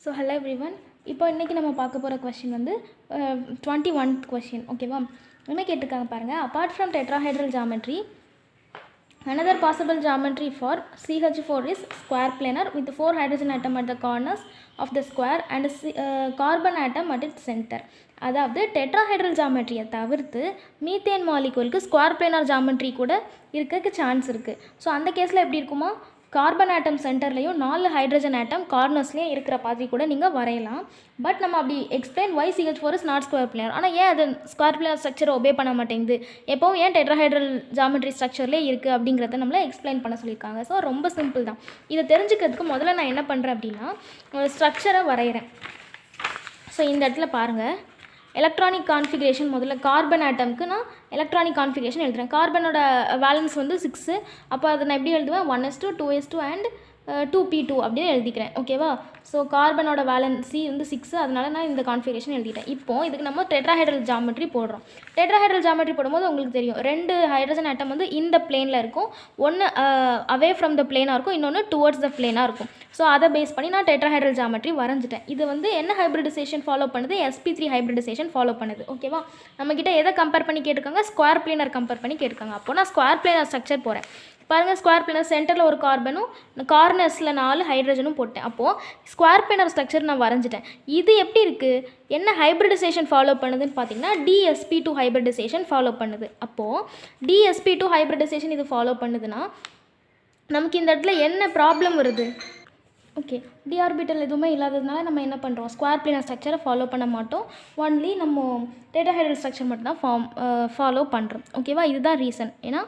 So hello everyone. இப்போ இன்றைக்கி நம்ம பார்க்க போகிற கொஷின் வந்து 21th கொஷின். ஓகேவா? என்ன கேட்டிருக்காங்க பாருங்கள். Apart from tetrahedral geometry, another possible geometry for CH4 is square planar with 4 hydrogen atom at the corners of the square and carbon atom at its center. அதாவது டெட்ராஹைட்ரல் ஜாமெட்ரியை தவிர்த்து methane மாலிகூலுக்கு square planar geometry கூட இருக்க chance இருக்குது. So அந்த கேஸில் எப்படி இருக்குமா, கார்பன் ஆட்டம் சென்டர்லேயும் 4 ஹைட்ரஜன் ஆட்டம் கார்னர்ஸ்லேயும் இருக்கிற மாதிரி கூட நீங்கள் வரையலாம். பட் நம்ம அப்படி explain why CH4 is not square planar. ஆனால் ஏன் அது ஸ்கொயர் பிளேனர் ஸ்ட்ரக்சரை ஒபே பண்ண மாட்டேங்குது, எப்போவும் ஏன் டெட்ராஹைட்ரல் ஜாமெட்ரி ஸ்ட்ரக்சர்லேயே இருக்குது அப்படிங்கிறத நம்மளை எக்ஸ்பிளைன் பண்ண சொல்லியிருக்காங்க. ஸோ ரொம்ப சிம்பிள் தான். இதை தெரிஞ்சுக்கிறதுக்கு முதல்ல நான் என்ன பண்ணுறேன் அப்படின்னா, ஸ்ட்ரக்சரை வரைகிறேன். ஸோ இந்த இடத்துல பாருங்கள், எலக்ட்ரானிக் கான்ஃபிகரேஷன் முதல்ல கார்பன் ஆட்டம்க்கு நான் எலக்ட்ரானிக் கான்ஃபிகரேஷன் எழுதுகிறேன். கார்பனோட வேலன்ஸ் வந்து 6. அப்போ அதை நான் எப்படி எழுதுவேன், 1s2 2s2 அண்ட் 2p2 அப்படின்னு எழுதிக்கிறேன். ஓகேவா? ஸோ கார்பனோட வேலன்சி வந்து 6, அதனால நான் இந்த கான்ஃபிகரேஷன் எழுதிட்டேன். இப்போது இதுக்கு நம்ம டெட்ராஹைட்ரல் ஜாமெட்ரி போடுறோம். டெட்ராஹைட்ரல் ஜாமெட்ரி போடும்போது உங்களுக்கு தெரியும், 2 ஹைட்ரஜன் ஆட்டம் வந்து இந்த பிளேனில் இருக்கும், ஒன்று அவே ஃப்ரம் த பிளேனாக இருக்கும், இன்னொன்று டுவர்ட்ஸ் த பிளேனாக இருக்கும். ஸோ அதை பேஸ் பண்ணி நான் டெட்ராஹைட்ரல் ஜாமெட்ரி வரைஞ்சிட்டேன். இது வந்து என்ன ஹைப்ரிடைசேஷன் ஃபாலோ பண்ணுது, sp3 ஹைப்ரிடைசேஷன் ஃபாலோ பண்ணுது. ஓகேவா? நம்மக்கிட்ட எதை கம்பேர் பண்ணி கேட்டிருக்காங்க, ஸ்கொயர் பிளேனர் கம்பேர் பண்ணி கேட்டிருக்காங்க. அப்போ நான் ஸ்கொயர் பிளேனர் ஸ்ட்ரக்சர் போகிறேன். பாருங்கள், ஸ்கொயர் பிளேனர் சென்டரில் ஒரு கார்பனும் கார்னர்ஸில் 4 ஹைட்ரஜனும் போட்டேன். அப்போது ஸ்கொயர் பிளேனர் ஸ்ட்ரக்சர் நான் வரைஞ்சிட்டேன். இது எப்படி இருக்குது, என்ன ஹைப்ரிடைசேஷன் ஃபாலோ பண்ணுதுன்னு பார்த்தீங்கன்னா dsp2 ஹைப்ரிடைசேஷன் ஃபாலோ பண்ணுது. அப்போது dsp2 ஹைப்ரிடைசேஷன் இது ஃபாலோ பண்ணுதுன்னா நமக்கு இந்த இடத்துல என்ன ப்ராப்ளம் வருது, ஓகே, டி ஆர்பிட்டல் எதுவுமே இல்லாததுனால நம்ம என்ன பண்ணுறோம், ஸ்கொயர் பிளேனர் ஸ்ட்ரக்சரை ஃபாலோ பண்ண மாட்டோம். ஒன்லி நம்ம டெட்ராஹைட்ரல் ஸ்ட்ரக்சர் மட்டும்தான் ஃபாலோ பண்ணுறோம். ஓகேவா? இதுதான் ரீசன். ஏன்னா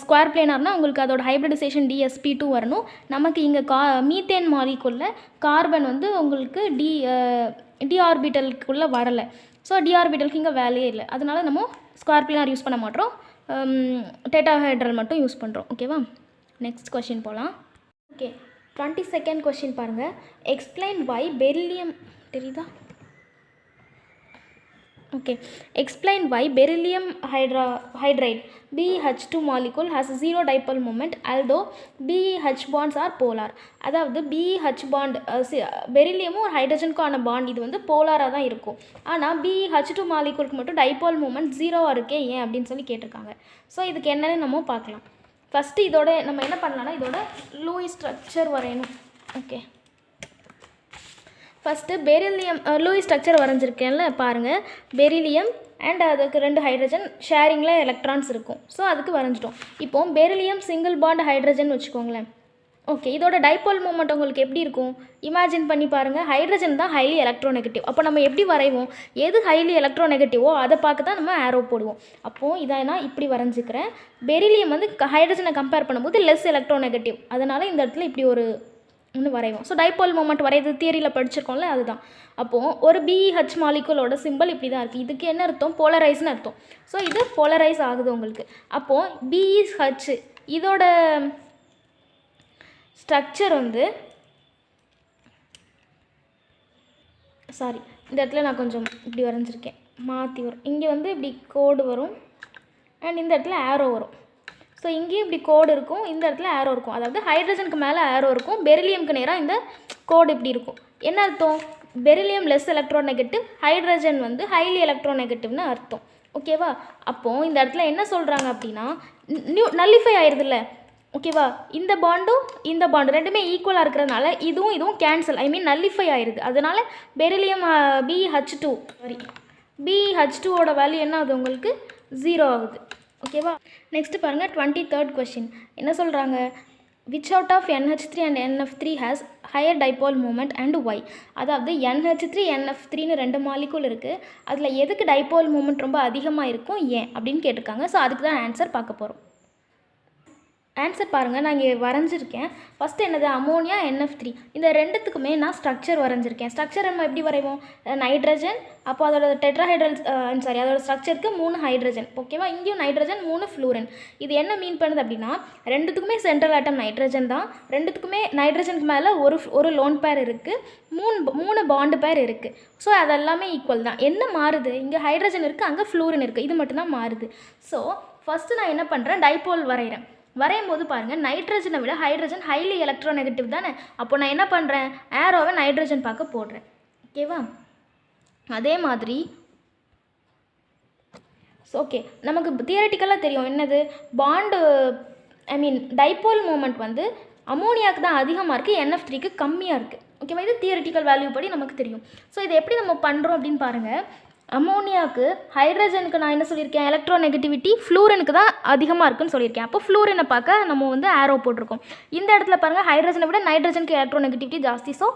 ஸ்கொயர் பிளேனர்னால் உங்களுக்கு அதோட ஹைப்ரிடைசேஷன் dsp2 வரணும். நமக்கு இங்கே மீத்தேன் மாலிகுலில் கார்பன் வந்து உங்களுக்கு டி ஆர்பிட்டலுக்குள்ளே வரலை. ஸோ டி ஆர்பிட்டலுக்கு இங்கே வேலையே இல்லை. அதனால நம்ம ஸ்கொயர் பிளேனர் யூஸ் பண்ண மாட்டோம், டெட்ராஹைட்ரல் மட்டும் யூஸ் பண்ணுறோம். ஓகேவா? நெக்ஸ்ட் கொஷின் போகலாம். ஓகே, 22nd கொஷின் பாருங்கள். எக்ஸ்பிளைன் வை பெரிலியம், தெரியுதா? Okay, explain why beryllium hydride BH2 molecule has 0 dipole moment although BH bonds are polar. அதாவது BH bond பெரிலியமும் ஒரு ஹைட்ரஜனுக்கான பாண்ட் இது வந்து போலாராக தான் இருக்கும். ஆனால் BH2 மாலிகூலுக்கு மட்டும் டைபோல் மூமெண்ட் 0 இருக்கே, ஏன் அப்படின்னு சொல்லி கேட்டிருக்காங்க. ஸோ இதுக்கு என்னென்னு நம்ம பார்க்கலாம். ஃபஸ்ட்டு இதோட நம்ம என்ன பண்ணலாம்னா, இதோட லூயிஸ் ஸ்ட்ரக்சர் வரையணும். Okay, first beryllium Lewis structure வரைஞ்சிருக்கேன்ல பாருங்கள். பெரிலியம் அண்ட் அதுக்கு 2 ஹைட்ரஜன் ஷேரிங்கில் எலக்ட்ரான்ஸ் இருக்கும். ஸோ அதுக்கு வரைஞ்சிட்டோம். இப்போது பெரிலியம் சிங்கிள் பாண்ட் ஹைட்ரஜன் வச்சுக்கோங்களேன். ஓகே, இதோட டைபோல் மூமெண்ட் உங்களுக்கு எப்படி இருக்கும் இமேஜின் பண்ணி பாருங்கள். ஹைட்ரஜன் தான் ஹைலி எலக்ட்ரோநெகட்டிவ். அப்போ நம்ம எப்படி வரைவோம், எது ஹைலி எலக்ட்ரோநெகட்டிவோ அதை பார்க்க தான் நம்ம ஆரோ போடுவோம். அப்போது இதை நான் இப்படி வரைஞ்சிக்கிறேன். பெரிலியம் வந்து ஹைட்ரஜனை கம்பேர் பண்ணும்போது லெஸ் எலக்ட்ரோநெகட்டிவ், அதனால் இந்த இடத்துல இப்படி ஒரு ஒன்று வரைவோம். ஸோ டைபோல் மூமெண்ட் வரைகிறது தியரியில் படிச்சிருக்கோம்ல, அதுதான். அப்போது ஒரு BH மாலிகுலோட சிம்பிள் இப்படி தான் இருக்குது. இதுக்கு என்ன அர்த்தம், போலரைஸ்னு அர்த்தம். ஸோ இது போலரைஸ் ஆகுது உங்களுக்கு. அப்போது BH இதோட ஸ்ட்ரக்சர் வந்து, சாரி இந்த இடத்துல நான் கொஞ்சம் இப்படி வரைஞ்சிருக்கேன், மாற்றி வரும். இங்கே வந்து இப்படி கோடு வரும் அண்ட் இந்த இடத்துல ஆரோ வரும். ஸோ இங்கேயும் இப்படி கோடு இருக்கும், இந்த இடத்துல ஆரோ இருக்கும். அதாவது ஹைட்ரஜனுக்கு மேலே ஆரோ இருக்கும், பெரிலியம்க்கு நேராக இந்த கோடு இப்படி இருக்கும். என்ன அர்த்தம், பெரிலியம் லெஸ் எலக்ட்ரோநெகட்டிவ், ஹைட்ரஜன் வந்து ஹைலி எலக்ட்ரோநெகட்டிவ்னு அர்த்தம். ஓகேவா? அப்போது இந்த இடத்துல என்ன சொல்கிறாங்க அப்படின்னா, நல்லிஃபை ஆயிடுதுல்ல. ஓகேவா? இந்த பாண்டும் இந்த பாண்டும் ரெண்டுமே ஈக்குவலாக இருக்கிறதுனால இதுவும் கேன்சல், நல்லிஃபை ஆயிடுது. அதனால் பெரிலியம் BH2ஓட வேல்யூ என்ன ஆகுது, உங்களுக்கு 0 ஆகுது. ஓகேவா? நெக்ஸ்ட்டு பாருங்கள், 23rd கொஷின் என்ன சொல்கிறாங்க, which out of NH3 and NF3 has higher dipole moment and why. அதாவது NH3 NF3ன்னு 2 மாலிகூல் இருக்குது, அதில் எதுக்கு டைபோல் மூமெண்ட் ரொம்ப அதிகமாக இருக்கும், ஏன் அப்படின்னு கேட்டிருக்காங்க. ஸோ அதுக்கு தான் ஆன்சர் பார்க்க போகிறோம். ஆன்சர் பாருங்கள், நான் இங்கே வரைஞ்சிருக்கேன். ஃபஸ்ட்டு என்னது, அமோனியா NF3, இந்த ரெண்டுத்துக்குமே நான் ஸ்ட்ரக்சர் வரைஞ்சிருக்கேன். ஸ்ட்ரக்சர் நம்ம எப்படி வரைவோம், நைட்ரஜன், அப்போ அதோட டெட்ராஹைட்ரல் அதோட ஸ்ட்ரக்சருக்கு 3 ஹைட்ரஜன். ஓகேவா? இங்கேயும் நைட்ரஜன் 3 ஃப்ளூரன். இது என்ன மீன் பண்ணுது அப்படின்னா, ரெண்டுத்துக்குமே சென்ட்ரல் ஆட்டம் நைட்ரஜன் தான், ரெண்டுத்துக்குமே நைட்ரஜனுக்கு மேலே ஒரு லோன் பேர் இருக்குது, 3 பாண்டு பேர் இருக்குது. ஸோ அதெல்லாமே ஈக்குவல் தான். என்ன மாறுது, இங்கே ஹைட்ரஜன் இருக்குது, அங்கே ஃப்ளூரன் இருக்குது, இது மட்டும்தான் மாறுது. ஸோ ஃபஸ்ட்டு நான் என்ன பண்ணுறேன், டைபோல் வரைகிறேன். வரையும் போது பாருங்கள் நைட்ரஜனை விட ஹைட்ரஜன் ஹைலி எலக்ட்ரோநெகட்டிவ் தானே. அப்போ நான் என்ன பண்ணுறேன், ஏரோவை நைட்ரஜன் பார்க்க போடுறேன். ஓகேவா. அதே மாதிரி ஓகே, நமக்கு தியரட்டிக்கலாக தெரியும் என்னது, பாண்டு டைபோல் மூமெண்ட் வந்து அமோனியாவுக்கு தான் அதிகமாக இருக்குது, NF3க்கு கம்மியாக இருக்குது. ஓகேவா. இது தியரட்டிக்கல் வேல்யூ படி நமக்கு தெரியும். ஸோ இதை எப்படி நம்ம பண்ணுறோம் அப்படின்னு பாருங்கள். அமோனியாவுக்கு ஹைட்ரஜனுக்கு நான் என்ன சொல்லியிருக்கேன், எலக்ட்ரோநெகட்டிவிட்டி ஃப்ளூரனுக்கு தான் அதிகமாக இருக்குன்னு சொல்லியிருக்கேன். அப்போ ஃப்ளூரனை பார்க்க நம்ம வந்து ஆரோ போட்டிருக்கோம். இந்த இடத்துல பாருங்கள் ஹைட்ரஜனை விட நைட்ரஜனுக்கு எலக்ட்ரோநெகட்டிவிட்டி ஜாஸ்தி, ஸோ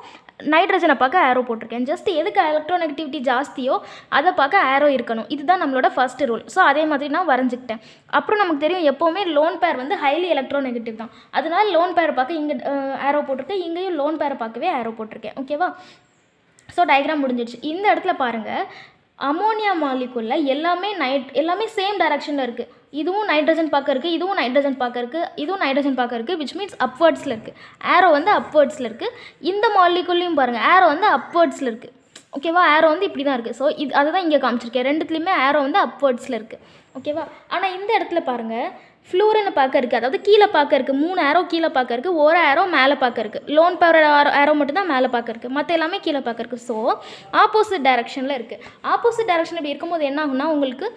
நைட்ரஜனை பார்க்க ஆரோ போட்டிருக்கேன். ஜஸ்ட் எதுக்கு எலக்ட்ரோநெகட்டிவிட்டி ஜாஸ்தியோ அதை பார்க்க ஆரோ இருக்கணும். இதுதான் நம்மளோட ஃபர்ஸ்ட் ரூல். ஸோ அதே மாதிரி நான் வரைஞ்சிக்கிட்டேன். அப்புறம் நமக்கு தெரியும் எப்போவுமே லோன் பேர் வந்து ஹைலி எலக்ட்ரோநெகட்டிவ் தான். அதனால லோன் பேரை பார்க்க இங்கே ஆரோ போட்டிருக்கேன், இங்கேயும் லோன் பேரை பார்க்கவே ஆரோ போட்டிருக்கேன். ஓகேவா. ஸோ டயக்ராம் முடிஞ்சிடுச்சு. இந்த இடத்துல பாருங்கள் அமோனியா மாலிகுலில் எல்லாமே சேம் டைரக்ஷனில் இருக்குது. இதுவும் நைட்ரஜன் பார்க்க இருக்குது, இதுவும் நைட்ரஜன் பார்க்க இருக்குது, இதுவும் நைட்ரஜன் பார்க்க இருக்குது, விச் மீன்ஸ் அப்வர்ட்ஸில் இருக்குது. ஏரோ வந்து அப்வர்ட்ஸில் இருக்குது. இந்த மாலிகுல்லையும் பாருங்கள் ஏரோ வந்து அப்வர்ட்ஸில் இருக்குது. ஓகேவா. ஏரோ வந்து இப்படி தான் இருக்குது. ஸோ இது அதை தான் இங்கே காமிச்சிருக்கேன். ரெண்டுத்துலேயுமே ஏரோ வந்து அப்வர்ட்ஸில் இருக்குது. ஓகேவா. ஆனால் இந்த இடத்துல பாருங்கள் ஃப்ளூரனை பார்க்க இருக்குது, அதாவது கீழே பார்க்க இருக்குது. 3 ஏரோ கீழே பார்க்க இருக்குது, ஒரு ஏரோ மேலே பார்க்க இருக்குது. லோன் பேர் ஏரோ மட்டும்தான் மேலே பார்க்க இருக்குது, மற்ற எல்லாமே கீழே பார்க்க இருக்குது. ஸோ ஆப்போசிட் டைரக்ஷனில் இருக்குது. ஆப்போசிட் டைரக்ஷன் இப்படி இருக்கும்போது என்ன ஆகும்னா, உங்களுக்கு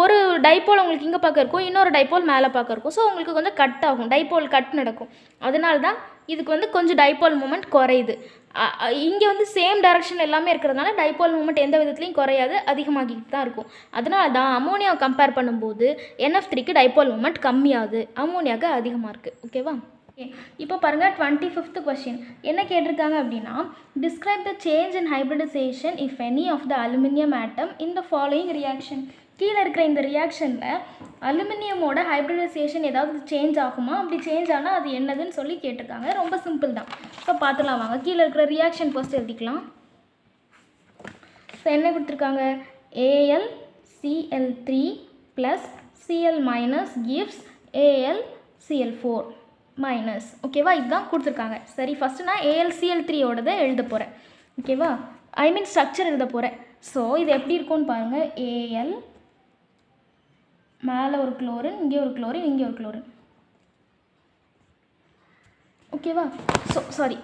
ஒரு டைபோல் உங்களுக்கு இங்கே பார்க்க இருக்கும், இன்னொரு டைபோல் மேலே பார்க்க இருக்கும். ஸோ உங்களுக்கு கொஞ்சம் கட் ஆகும், டைபோல் கட் நடக்கும். அதனால தான் இதுக்கு வந்து கொஞ்சம் டைபோல் மூமெண்ட் குறையுது. இங்கே வந்து சேம் டைரக்ஷன் எல்லாமே இருக்கிறதுனால டைபோல் மூமெண்ட் எந்த விதத்துலையும் குறையாது, அதிகமாகிட்டு தான் இருக்கும். அதனால தான் அமோனியாவை கம்பேர் பண்ணும்போது NF3க்கு டைபோல் மூமெண்ட் கம்மியாகுது, அமோனியாவுக்கு அதிகமாக இருக்குது. ஓகேவா. இப்போ பாருங்கள் 25th கொஸ்டின் என்ன கேட்டிருக்காங்க அப்படின்னா, describe the change in hybridization if any of the aluminium atom in the following reaction. கீழே இருக்கிற இந்த ரியாக்ஷனில் அலுமினியமோட ஹைப்ரிடைசேஷன் ஏதாவது சேஞ்ச் ஆகுமா, அப்படி சேஞ்ச் ஆனால் அது என்னதுன்னு சொல்லி கேட்டிருக்காங்க. ரொம்ப சிம்பிள் தான். ஸோ பார்த்துலாம் வாங்க. கீழே இருக்கிற ரியாக்ஷன் ஃபர்ஸ்ட் எழுதிக்கலாம். ஸோ என்ன கொடுத்துருக்காங்க, AlCl3 + Cl- gives AlCl4 minus. ஓகேவா. இதுதான் கொடுத்துருக்காங்க. சரி, ஃபஸ்ட்டு நான் AlCl3யோடதை எழுத போகிறேன். ஓகேவா. ஸ்ட்ரக்சர் எழுத போகிறேன். ஸோ இது எப்படி இருக்கும்னு பாருங்கள். Al மேலே ஒரு குளோரின், இங்கே ஒரு குளோரின், இங்கே ஒரு குளோரின். ஓகேவா. So sorry.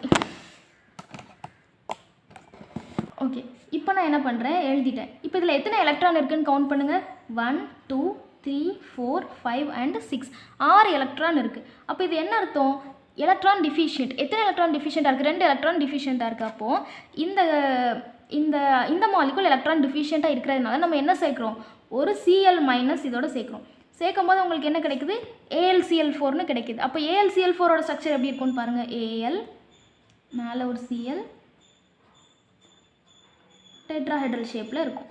ஓகே, இப்போ நான் என்ன பண்ணுறேன், எழுதிட்டேன். இப்போ இதில் எத்தனை எலக்ட்ரான் இருக்குதுன்னு கவுண்ட் பண்ணுங்கள். 1 2 3 4 5 and 6 6 எலக்ட்ரான் இருக்குது. அப்போ இது என்ன அர்த்தம், எலக்ட்ரான் டிஃபிஷியன்ட். எத்தனை எலக்ட்ரான் டிஃபிஷியண்ட்டாக இருக்குது, 2 எலக்ட்ரான் டிஃபிஷியண்ட்டாக இருக்குது. அப்போது இந்த மாலிகுல் எலக்ட்ரான் டிஃபிஷியண்ட்டாக இருக்கிறதுனால நம்ம என்ன சேர்க்குறோம், ஒரு Cl- இதோட சேர்க்குறோம். சேர்க்கும் போது உங்களுக்கு என்ன கிடைக்குது, AlCl4ன்னு கிடைக்குது. அப்போ AlCl4ஓட ஸ்ட்ரக்சர் எப்படி இருக்கும்னு பாருங்கள். Al மேலே ஒரு Cl டெட்ராஹெட்ரல் ஷேப்பில் இருக்கும்.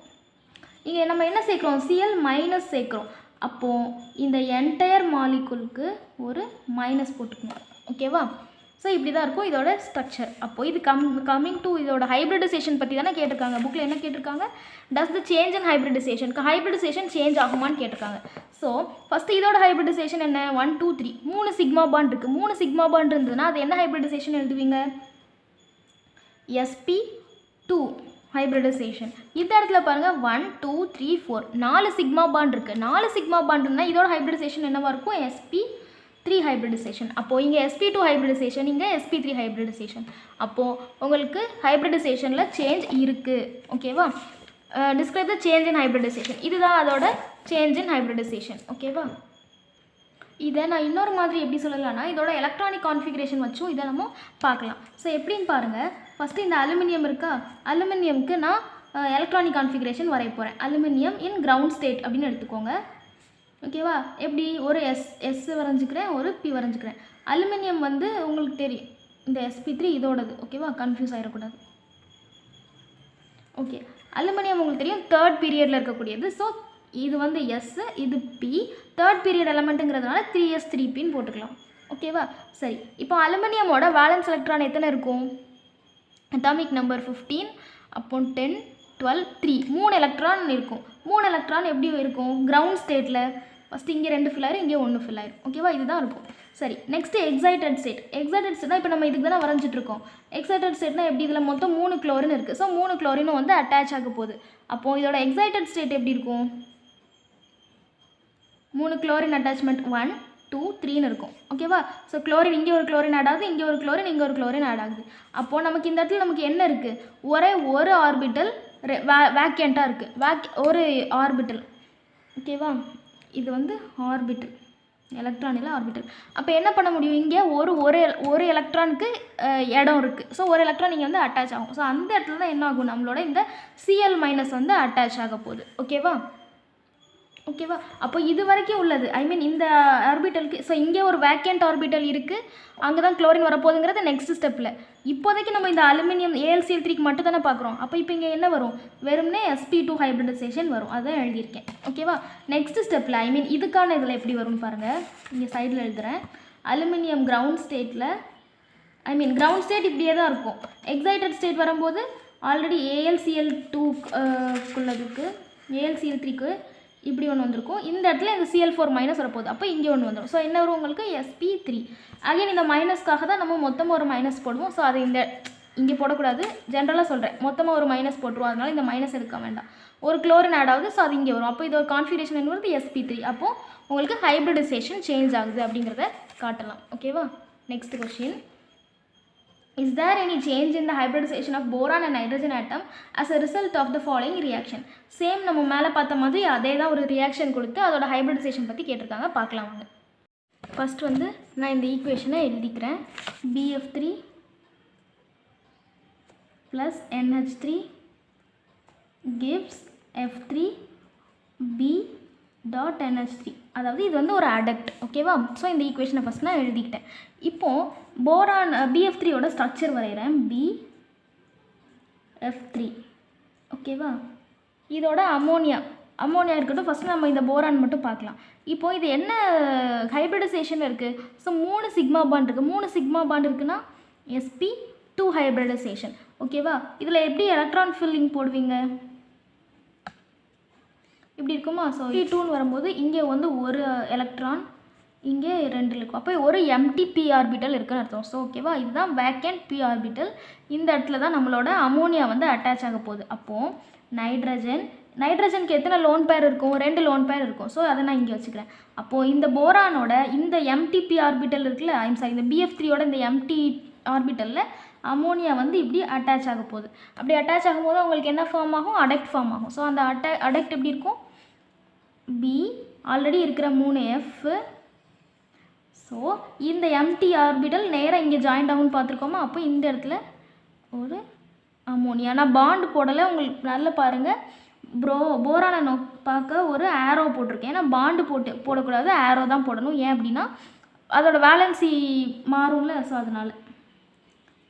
இங்கே நம்ம என்ன சேர்க்குறோம், Cl- சேர்க்குறோம். அப்போது இந்த என்டையர் மாலிகுலுக்கு ஒரு மைனஸ் போட்டுக்கணும். ஓகேவா. ஸோ இப்படி தான் இருக்கும் இதோட ஸ்ட்ரக்சர். அப்போது இது கம்மிங் டு இதோட ஹைப்ரிடைசேஷன் பற்றி தானே கேட்டிருக்காங்க. புக்கில் என்ன கேட்டிருக்காங்க, does the change in hybridization change ஆகுமான்னு கேட்டிருக்காங்க. ஸோ ஃபஸ்ட்டு இதோட ஹைப்ரிடைசேஷன் என்ன, 1 2 3 3 சிக்மா பாண்ட் இருக்குது. 3 சிக்மா பாண்ட் இருந்ததுன்னா அது என்ன ஹைப்ரிடைசேஷன் எழுதுவீங்க, sp2 ஹைப்ரிடைசேஷன். இந்த இடத்துல பாருங்கள் 1 2 3 4 4 சிக்மா பாண்ட் இருக்குது. 4 சிக்மா பாண்டுன்னா இதோட ஹைப்ரிடைசேஷன் என்னவாக இருக்கும், sp3 ஹைப்ரிடைசேஷன். அப்போது இங்கே sp2 ஹைப்ரிடைசேஷன், இங்கே sp3 ஹைப்ரிடைசேஷன். அப்போது உங்களுக்கு ஹைப்ரிடைசேஷனில் சேஞ்ச் இருக்குது. ஓகேவா. Describe the change in hybridization. இதுதான் அதோட சேஞ்ச் இன் ஹைப்ரிடைசேஷன். ஓகேவா. இதை நான் இன்னொரு மாதிரி எப்படி சொல்லலாம்னா, இதோட எலக்ட்ரானிக் கான்ஃபிகரேஷன் வச்சும் இதை நம்ம பார்க்கலாம். ஸோ எப்படின்னு பாருங்கள். ஃபஸ்ட்டு இந்த அலுமினியம் இருக்கா, அலுமினியமுக்கு நான் எலக்ட்ரானிக் கான்ஃபிகரேஷன் வரைய போகிறேன். அலுமினியம் இன் கிரவுண்ட் ஸ்டேட் அப்படின்னு எடுத்துக்கோங்க. ஓகேவா. எப்படி, ஒரு எஸ் வரைஞ்சிக்கிறேன், ஒரு பி வரைஞ்சிக்கிறேன். அலுமினியம் வந்து உங்களுக்கு தெரியும் இந்த sp3 இதோடது. ஓகேவா, கன்ஃபியூஸ் ஆகிடக்கூடாது. ஓகே, அலுமினியம் உங்களுக்கு தெரியும் 3rd பீரியடில் இருக்கக்கூடியது. ஸோ இது வந்து எஸ், இது பி, 3rd பீரியட் எலமெண்ட்டுங்கிறதுனால 3s3pன்னு போட்டுக்கலாம். ஓகேவா. சரி, இப்போ அலுமினியமோட வேலன்ஸ் எலக்ட்ரான் எத்தனை இருக்கும், அட்டாமிக் நம்பர் 15, அப்போ 10 12 3 3 எலக்ட்ரான் இருக்கும். 3 எலக்ட்ரான் எப்படி இருக்கும், கிரவுண்ட் ஸ்டேட்டில் ஃபஸ்ட்டு இங்கே 2 ஃபில் ஆயிரும், இங்கே 1 ஃபில் ஆயிரும். ஓகேவா, இதுதான் இருக்கும். சரி, நெக்ஸ்ட்டு எக்ஸைட்டட் ஸ்டேட். எக்ஸைட்டட் ஸ்டேட்னா இப்போ நம்ம இதுக்கு தானே வரைஞ்சிட்ருக்கோம். எக்ஸைட்டட் ஸ்டேட்னா எப்படி, இதில் மொத்தம் 3 குளோரின் இருக்குது. ஸோ 3 குளோரினும் வந்து அட்டாச் ஆக போகுது. அப்போது இதோட எக்ஸைட்டட் ஸ்டேட் எப்படி இருக்கும், 3 குளோரின் அட்டாச்மெண்ட் 1 2 3ன்னு இருக்கும் ஓகேவா. ஸோ குளோரின் இங்கே ஒரு குளோரின் ஆட் ஆகுது, இங்கே ஒரு குளோரின், இங்கே ஒரு குளோரின் ஆட் ஆகுது. அப்போது நமக்கு இந்த இடத்துல நமக்கு என்ன இருக்குது, ஒரே ஒரு ஆர்பிட்டல் வேக்கண்ட்டாக இருக்குது, ஒரு ஆர்பிட்டல் ஓகேவா. இது வந்து ஆர்பிட்டல், எலக்ட்ரான் இல்லை ஆர்பிட்டல். அப்போ என்ன பண்ண முடியும், இங்கே ஒரு எலக்ட்ரானுக்கு இடம் இருக்குது. ஸோ ஒரு எலக்ட்ரான் இங்கே வந்து அட்டாச் ஆகும். ஸோ அந்த இடத்துல தான் என்ன ஆகும், நம்மளோட இந்த Cl- வந்து அட்டாச் ஆக போகுது ஓகேவா. அப்போ இது வரைக்கும் உள்ளது இந்த ஆர்பிட்டலுக்கு. ஸோ இங்கே ஒரு வேக்கண்ட் ஆர்பிட்டல் இருக்குது, அங்கே தான் குளோரின் வரப்போகுதுங்கிறது நெக்ஸ்ட் ஸ்டெப்பில். இப்போதைக்கு நம்ம இந்த அலுமினியம் AlCl3க்கு மட்டும் தானே பார்க்குறோம். அப்போ இப்போ இங்கே என்ன வரும், வெறும்னே sp2 ஹைப்ரிடைசேஷன் வரும். அதான் எழுதியிருக்கேன் ஓகேவா. நெக்ஸ்ட் ஸ்டெப்பில் இதுக்கான இதில் எப்படி வரும்னு பாருங்கள், இங்கே சைடில் எழுதுகிறேன். அலுமினியம் கிரவுண்ட் ஸ்டேட்டில் கிரவுண்ட் ஸ்டேட் இப்படியே தான் இருக்கும். எக்ஸைட்டட் ஸ்டேட் வரும்போது ஆல்ரெடி AlCl2க்குள்ளதுக்கு AlCl3க்கு இப்படி ஒன்று வந்திருக்கும். இந்த இடத்துல இந்த Cl4- வரப்போகுது. அப்போ இங்கே ஒன்று வந்துடும். ஸோ என்ன வரும் உங்களுக்கு, sp3. அகைன் இந்த மைனஸ்க்காக தான் நம்ம மொத்தமாக ஒரு மைனஸ் போடுவோம். ஸோ அதை இங்கே போடக்கூடாது, ஜென்ரலாக சொல்கிறேன். மொத்தமாக ஒரு மைனஸ் போட்டுருவோம், அதனால் இந்த மைனஸ் எடுக்க வேண்டாம். ஒரு குளோரின் ஆட் ஆகுது, ஸோ அது இங்கே வரும். அப்போ இது ஒரு கான்ஃபிகரேஷன் என்ன வருது, sp3. அப்போது உங்களுக்கு ஹைப்ரிடைசேஷன் சேஞ்ச் ஆகுது அப்படிங்கிறத காட்டலாம் ஓகேவா. Next question, is there any change in the hybridization of boron and nitrogen atom as a result of the following reaction? Same நம்ம மேலே பார்த்த மாதிரி அதே தான் ஒரு ரியாக்ஷன் கொடுத்து அதோட ஹைப்ரிடைசேஷன் பற்றி கேட்டிருக்காங்க, பார்க்கலாம் வாங்க. ஃபர்ஸ்ட் வந்து நான் இந்த ஈக்குவேஷனை எழுதிக்கிறேன். BF3 plus NH3 gives F3 B dot NH3. அதாவது இது வந்து ஒரு அடக்ட் ஓகேவா. ஸோ இந்த ஈக்குவேஷனை ஃபஸ்ட் நான் எழுதிக்கிட்டேன். இப்போது போரான் BF3யோட ஸ்ட்ரக்சர் வரைகிறேன், BF3 ஓகேவா. இதோட அமோனியா இருக்கட்டும். ஃபஸ்ட்டு நம்ம இந்த போரான் மட்டும் பார்க்கலாம். இப்போது இது என்ன ஹைப்ரிடைசேஷன் இருக்குது, ஸோ 3 சிக்மா பாண்ட் இருக்குது. 3 சிக்மா பாண்ட் இருக்குன்னா sp2 ஹைப்ரிடைசேஷன் ஓகேவா. இதில் எப்படி எலக்ட்ரான் ஃபில்லிங் போடுவீங்க, இப்படி இருக்குமா. ஸோ sp2ன்னு வரும்போது இங்கே வந்து ஒரு எலக்ட்ரான், இங்கே 2 இருக்கும். அப்போ ஒரு எம்டி p ஆர்பிட்டல் இருக்குன்னு அர்த்தம். ஸோ ஓகேவா, இதுதான் வேக்கண்ட் p ஆர்பிட்டல். இந்த இடத்துல தான் நம்மளோட அமோனியா வந்து அட்டாச் ஆக போகுது. அப்போது நைட்ரஜனுக்கு எத்தனை லோன் பேர் இருக்கும், 2 லோன் பேர் இருக்கும். ஸோ அதை நான் இங்கே வச்சுக்கிறேன். அப்போது இந்த போரானோட இந்த எம்டி p ஆர்பிட்டல் இருக்குல்ல, இந்த BF3யோட இந்த எம்டி ஆர்பிட்டலில் அமோனியா வந்து இப்படி அட்டாச் ஆக போகுது. அப்படி அட்டாச் ஆகும்போது உங்களுக்கு என்ன ஃபார்ம் ஆகும், அடக்ட் ஃபார்ம் ஆகும். ஸோ அந்த அடக்ட் எப்படி இருக்கும், B ஆல்ரெடி இருக்கிற 3 F. ஸோ இந்த எம்டி ஆர்பிட்டல் நேராக இங்கே ஜாயிண்ட் ஆகும்னு பார்த்துருக்கோமா. அப்போ இந்த இடத்துல ஒரு அமோனியா, நான் பாண்டு போடலை, உங்களுக்கு நல்லா பாருங்கள். போரானை பார்க்க ஒரு ஆரோ போட்டிருக்கேன். ஏன்னா பாண்டு போடக்கூடாது, ஆரோ தான் போடணும். ஏன் அப்படின்னா அதோட வேலன்சி மாறும்ல. ஸோ அதனால்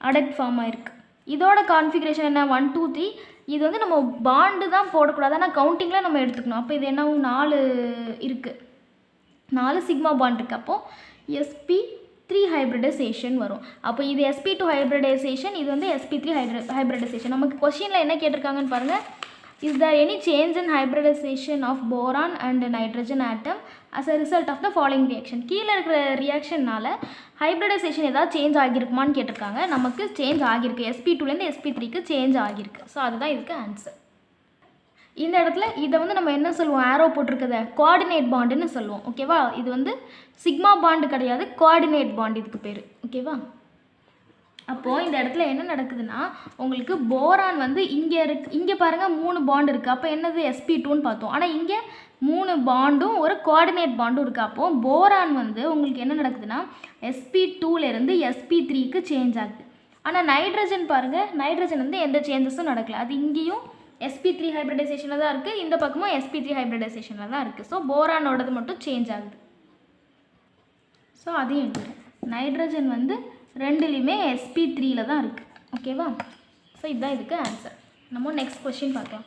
அடக்ட் ஃபார்ம் ஆயிருக்கு. இதோட கான்ஃபிகரேஷன் என்ன, 1 2 3. இது வந்து நம்ம பாண்டு தான் போடக்கூடாது, ஆனால் கவுண்டிங்கில் நம்ம எடுத்துக்கணும். அப்போ இது என்ன, 4 இருக்குது, 4 சிக்மா பாண்ட் இருக்குது. அப்போது sp3 ஹைப்ரிடைசேஷன் வரும். அப்போ இது sp2 ஹைப்ரிடைசேஷன், இது வந்து sp3 ஹைப்ரிடைசேஷன். நமக்கு கொஸ்டினில் என்ன கேட்டிருக்காங்கன்னு பாருங்கள், is there any change in hybridization of boron and nitrogen atom as a result of the following reaction? கீழே இருக்கிற ரியாக்ஷனால் ஹைப்ரிடைசேஷன் ஏதாவது சேஞ்ச் ஆகியிருக்குமான்னு கேட்டிருக்காங்க. நமக்கு சேஞ்ச் ஆகியிருக்கு, sp2லேருந்து sp3க்கு சேஞ்ச் ஆகியிருக்கு. ஸோ அதுதான் இதுக்கு ஆன்சர். இந்த இடத்துல இதை வந்து நம்ம என்ன சொல்லுவோம், ஆரோ போட்டிருக்கத கோஆர்டினேட் பாண்டுன்னு சொல்லுவோம் ஓகேவா. இது வந்து சிக்மா பாண்டு கிடையாது, கோஆர்டினேட் பாண்டு இதுக்கு பேர் ஓகேவா. அப்போது இந்த இடத்துல என்ன நடக்குதுன்னா, உங்களுக்கு போரான் வந்து இங்கே பாருங்கள் 3 பாண்டு இருக்குது. அப்போ என்னது, sp2ன்னு பார்த்தோம். ஆனால் இங்கே 3 பாண்டும் ஒரு கோஆர்டினேட் பாண்டும் இருக்குது. அப்போது போரான் வந்து உங்களுக்கு என்ன நடக்குதுன்னா sp2லேருந்து sp3க்கு சேஞ்ச் ஆகுது. ஆனால் நைட்ரஜன் பாருங்கள், நைட்ரஜன் வந்து எந்த சேஞ்சஸும் நடக்கலை. அது இங்கேயும் sp3 ஹைப்ரிடைசேஷனில் தான் இருக்குது, இந்த பக்கமும் sp3 ஹைப்ரிடைசேஷனில் தான் இருக்குது. ஸோ போரானோடது மட்டும் சேஞ்ச் ஆகுது. ஸோ அதையும் எடுத்துக்கிறேன். நைட்ரஜன் வந்து 2லேயுமே sp3ல தான் இருக்குது ஓகேவா. ஸோ இதுதான் இதுக்கு ஆன்சர். நம்ம நெக்ஸ்ட் கொஸ்டின் பார்க்கலாம்.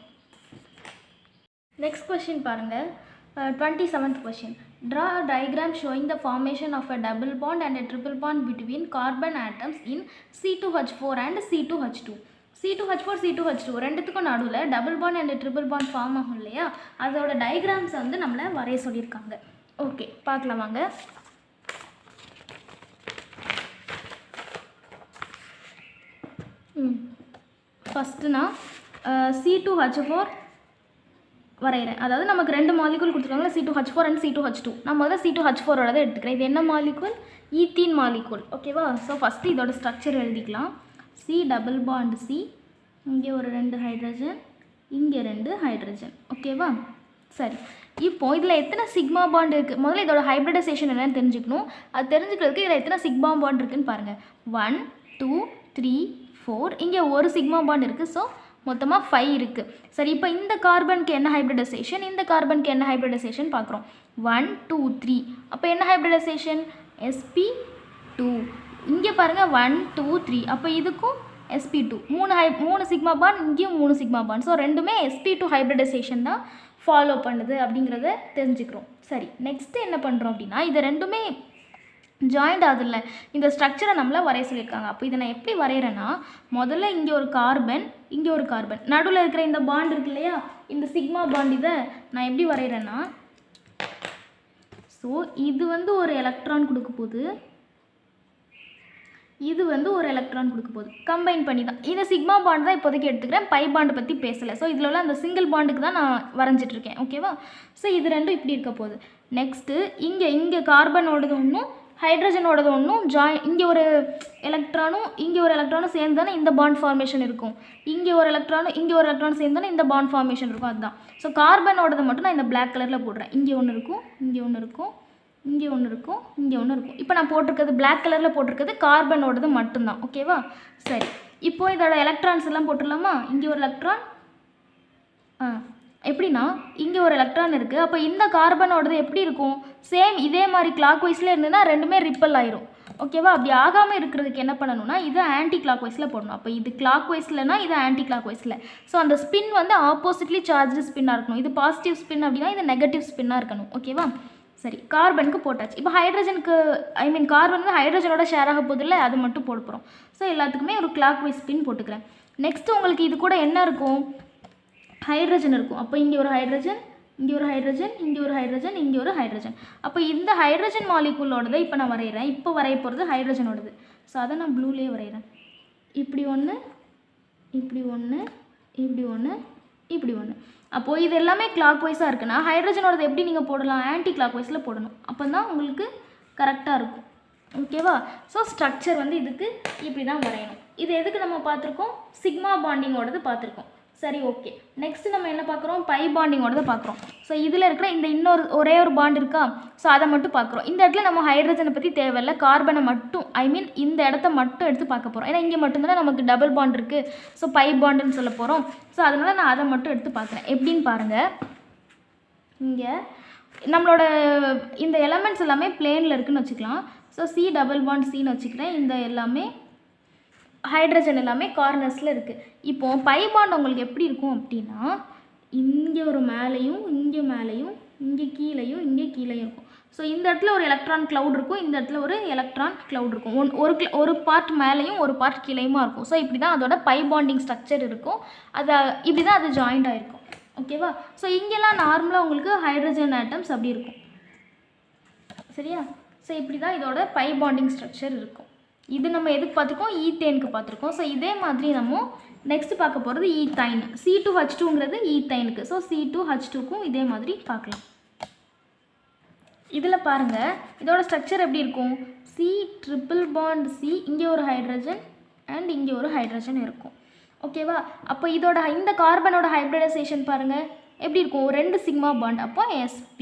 நெக்ஸ்ட் கொஸ்டின் பாருங்கள், 27th question. Draw a diagram showing the formation of a double bond and a triple bond between carbon atoms in C2H4 and C2H2. C2H4 C2H2 ரெண்டுத்துக்கும் நடுவில் double bond and triple bond form ஆகும் இல்லையா, அதோட டயக்ராம்ஸை வந்து நம்மளை வரைய சொல்லியிருக்காங்க. Okay பார்க்கலாம் வாங்க. ஃபஸ்ட்டுனா C2H4 வரைகிறேன். அதாவது நமக்கு 2 மாலிகூல் கொடுத்துருக்காங்களா, C2H4 அண்ட் C2H2. நான் முதல்ல C2H4ஓடதை எடுத்துக்கிறேன். இது என்ன மாலிகூல்? Ethene molecule. ஓகேவா? ஸோ ஃபஸ்ட்டு இதோட ஸ்ட்ரக்சர் எழுதிக்கலாம். C டபுள் பாண்ட் C, இங்கே ஒரு 2 ஹைட்ரஜன், இங்கே 2 ஹைட்ரஜன். ஓகேவா? சரி, இப்போது இதில் எத்தனை சிக்மா பாண்ட் இருக்குது? முதல்ல இதோட ஹைப்ரிடைசேஷன் என்னென்னு தெரிஞ்சுக்கணும். அது தெரிஞ்சுக்கிறதுக்கு இதில் எத்தனை சிக்மா பாண்ட் இருக்குதுன்னு பாருங்கள். 1 2 3 4, இங்கே ஒரு சிக்மா பாண்ட் இருக்குது. ஸோ மொத்தமாக 5 இருக்குது. சரி, இப்போ இந்த கார்பனுக்கு என்ன ஹைப்ரிடைசேஷன், இந்த கார்பனுக்கு என்ன ஹைப்ரிடைசேஷன் பார்க்குறோம். 1 2 3. அப்போ என்ன ஹைப்ரிடைசேஷன்? sp2. இங்கே பாருங்கள் 1 2 3. அப்போ இதுக்கும் sp2. 3 சிக்மா பாண்ட், இங்கேயும் 3 சிக்மா பாண்ட். ஸோ ரெண்டுமே sp2 ஹைப்ரிடைசேஷன் தான் ஃபாலோ பண்ணுது அப்படிங்கிறத தெரிஞ்சுக்கிறோம். சரி, நெக்ஸ்ட்டு என்ன பண்ணுறோம் அப்படின்னா, இது ரெண்டுமே ஜாயிண்ட் ஆகுதுல்ல, இந்த ஸ்ட்ரக்சரை நம்மளை வரைய சொல்லியிருக்காங்க. அப்போ இதை நான் எப்படி வரைகிறேன்னா, முதல்ல இங்கே ஒரு கார்பன், இங்கே ஒரு கார்பன், நடுவில் இருக்கிற இந்த பாண்ட் இருக்கு இல்லையா, இந்த சிக்மா பாண்ட், இதை நான் எப்படி வரைகிறேன்னா, ஸோ இது வந்து ஒரு எலக்ட்ரான் கொடுக்க போகுது, இது வந்து ஒரு எலக்ட்ரான் கொடுக்க போகுது, கம்பைன் பண்ணி தான். இந்த சிக்மா பாண்ட் தான் இப்போதைக்கு எடுத்துக்கிறேன், பை பாண்டு பற்றி பேசலை. ஸோ இதில் உள்ள அந்த சிங்கிள் பாண்டுக்கு தான் நான் வரைஞ்சிட்ருக்கேன். ஓகேவா? ஸோ இது ரெண்டும் இப்படி இருக்க போகுது. நெக்ஸ்ட்டு இங்கே கார்பனோடது ஒன்றும் ஹைட்ரஜனோடது ஒன்றும் இங்கே ஒரு எலக்ட்ரானும் இங்கே ஒரு எலக்ட்ரானும் சேர்ந்து தானே இந்த பாண்ட் ஃபார்மேஷன் இருக்கும். இங்கே ஒரு எலக்ட்ரானும் இங்கே ஒரு எலக்ட்ரானும் சேர்ந்து தானே இந்த பாண்ட் ஃபார்மேஷன் இருக்கும். அதுதான். ஸோ கார்பனோடது மட்டும் நான் இந்த பிளாக் கலரில் போடுறேன். இங்கே ஒன்று இருக்கும், இங்கே ஒன்று இருக்கும், இங்கே ஒன்று இருக்கும், இங்கே ஒன்று இருக்கும். இப்போ நான் போட்டிருக்கிறது பிளாக் கலரில் போட்டிருக்கிறது கார்பனோடது மட்டும்தான். ஓகேவா? சரி, இப்போது இதோட எலக்ட்ரான்ஸ் எல்லாம் போட்டுடலாமா? இங்கே ஒரு எலக்ட்ரான், எப்படின்னா இங்கே ஒரு எலக்ட்ரான் இருக்குது. அப்போ இந்த கார்பனோடது எப்படி இருக்கும்? சேம் இதே மாதிரி கிளாக் வைஸில் இருந்ததுன்னா ரெண்டுமே ரிப்பல் ஆயிரும். ஓகேவா? அப்படி ஆகாமல் இருக்கிறதுக்கு என்ன பண்ணணும்னா, இது ஆன்டி கிளாக் வைஸில் போடணும். அப்போ இது கிளாக் வைஸ்லனா இது ஆன்டி கிளாக் வைஸில். ஸோ அந்த ஸ்பின் வந்து ஆப்போசிட்லி சார்ஜ்டு ஸ்பின்னாக இருக்கணும். இது பாசிட்டிவ் ஸ்பின் அப்படின்னா இது நெகட்டிவ் ஸ்பின்னாக இருக்கணும். ஓகேவா? சரி, கார்பனுக்கு போட்டாச்சு. இப்போ ஹைட்ரஜனுக்கு கார்பன் வந்து ஹைட்ரஜனோட ஷேர் ஆக போதில்லை, அது மட்டும் போட போகிறோம். ஸோ எல்லாத்துக்குமே ஒரு கிளாக் வைஸ் ஸ்பின் போட்டுக்கிறேன். நெக்ஸ்ட்டு உங்களுக்கு இது கூட என்ன இருக்கும்? ஹைட்ரஜன் இருக்கும். அப்போ இங்கே ஒரு ஹைட்ரஜன், இங்கே ஒரு ஹைட்ரஜன், இங்கே ஒரு ஹைட்ரஜன், இங்கே ஒரு ஹைட்ரஜன். அப்போ இந்த ஹைட்ரஜன் மாலிகூலோடதை இப்போ நான் வரைகிறேன். இப்போ வரைய போகிறது ஹைட்ரஜனோடது. ஸோ அதை நான் ப்ளூலேயே வரைகிறேன். இப்படி ஒன்று, இப்படி ஒன்று, இப்படி ஒன்று, இப்படி ஒன்று. அப்போது இது எல்லாமே கிளாக் வைஸாக இருக்குன்னா ஹைட்ரஜனோடது எப்படி நீங்கள் போடலாம்? ஆன்டி கிளாக் வைஸில் போடணும். அப்போ தான் உங்களுக்கு கரெக்டாக இருக்கும். ஓகேவா? ஸோ ஸ்ட்ரக்சர் வந்து இதுக்கு இப்படி தான் வரையணும். இது எதுக்கு நம்ம பார்த்துருக்கோம்? சிக்மா பாண்டிங்கோடது பார்த்துருக்கோம். சரி, ஓகே. நெக்ஸ்ட் நம்ம என்ன பார்க்குறோம்? பை பாண்டிங்கோடதை பார்க்குறோம். ஸோ இதில் இருக்கிற இந்த ஒரே ஒரு பாண்ட் இருக்கா, ஸோ அதை மட்டும் பார்க்குறோம். இந்த இடத்துல நம்ம ஹைட்ரஜனை பற்றி தேவையில்லை, கார்பனை மட்டும் இந்த இடத்த மட்டும் எடுத்து பார்க்க போகிறோம். ஏன்னா இங்கே மட்டும்தானே நமக்கு டபுள் பாண்ட் இருக்குது. ஸோ பை பாண்டுன்னு சொல்ல போகிறோம். ஸோ அதனால் நான் அதை மட்டும் எடுத்து பார்க்குறேன். எப்படின்னு பாருங்கள். இங்கே நம்மளோட இந்த எலமெண்ட்ஸ் எல்லாமே பிளேனில் இருக்குதுன்னு வச்சுக்கலாம். ஸோ C டபுள் பாண்ட் Cன்னு வச்சுக்கிறேன். இந்த எல்லாமே ஹைட்ரஜன் எல்லாமே கார்னர்ஸில் இருக்குது. இப்போது பை பாண்ட் உங்களுக்கு எப்படி இருக்கும் அப்படின்னா, இங்கே ஒரு மேலேயும், இங்கே மேலேயும், இங்கே கீழேயும், இங்கே கீழேயும் இருக்கும். ஸோ இந்த இடத்துல ஒரு எலக்ட்ரான் க்ளவுட் இருக்கும், இந்த இடத்துல ஒரு எலக்ட்ரான் க்ளவுட் இருக்கும். ஒரு பார்ட் மேலேயும் ஒரு பார்ட் கீழேயுமா இருக்கும். ஸோ இப்படி தான் அதோட பை பாண்டிங் ஸ்ட்ரக்சர் இருக்கும். இப்படி தான் அது ஜாயிண்ட் ஆகிருக்கும். ஓகேவா? ஸோ இங்கெல்லாம் நார்மலாக உங்களுக்கு ஹைட்ரஜன் ஆட்டம்ஸ் அப்படி இருக்கும். சரியா? ஸோ இப்படி தான் இதோட பை பாண்டிங் ஸ்ட்ரக்சர் இருக்கும். இது நம்ம எதுக்கு பார்த்துருக்கோம்? ஈத்தேனுக்கு பார்த்துருக்கோம். ஸோ இதே மாதிரி நம்ம நெக்ஸ்ட் பார்க்க போகிறது ஈத்தைன். C2H2ங்கிறது ஈத்தைனுக்கு. ஸோ C2H2க்கும் இதே மாதிரி பார்க்கலாம். இதில் பாருங்கள், இதோட ஸ்ட்ரக்சர் எப்படி இருக்கும்? C ட்ரிபிள் பாண்ட் C, இங்கே ஒரு ஹைட்ரஜன் அண்ட் இங்கே ஒரு ஹைட்ரஜன் இருக்கும். ஓகேவா? அப்போ இந்த கார்பனோட ஹைப்ரிடைசேஷன் பாருங்கள் எப்படி இருக்கும்? 2 சிக்மா பாண்ட், அப்போ sp.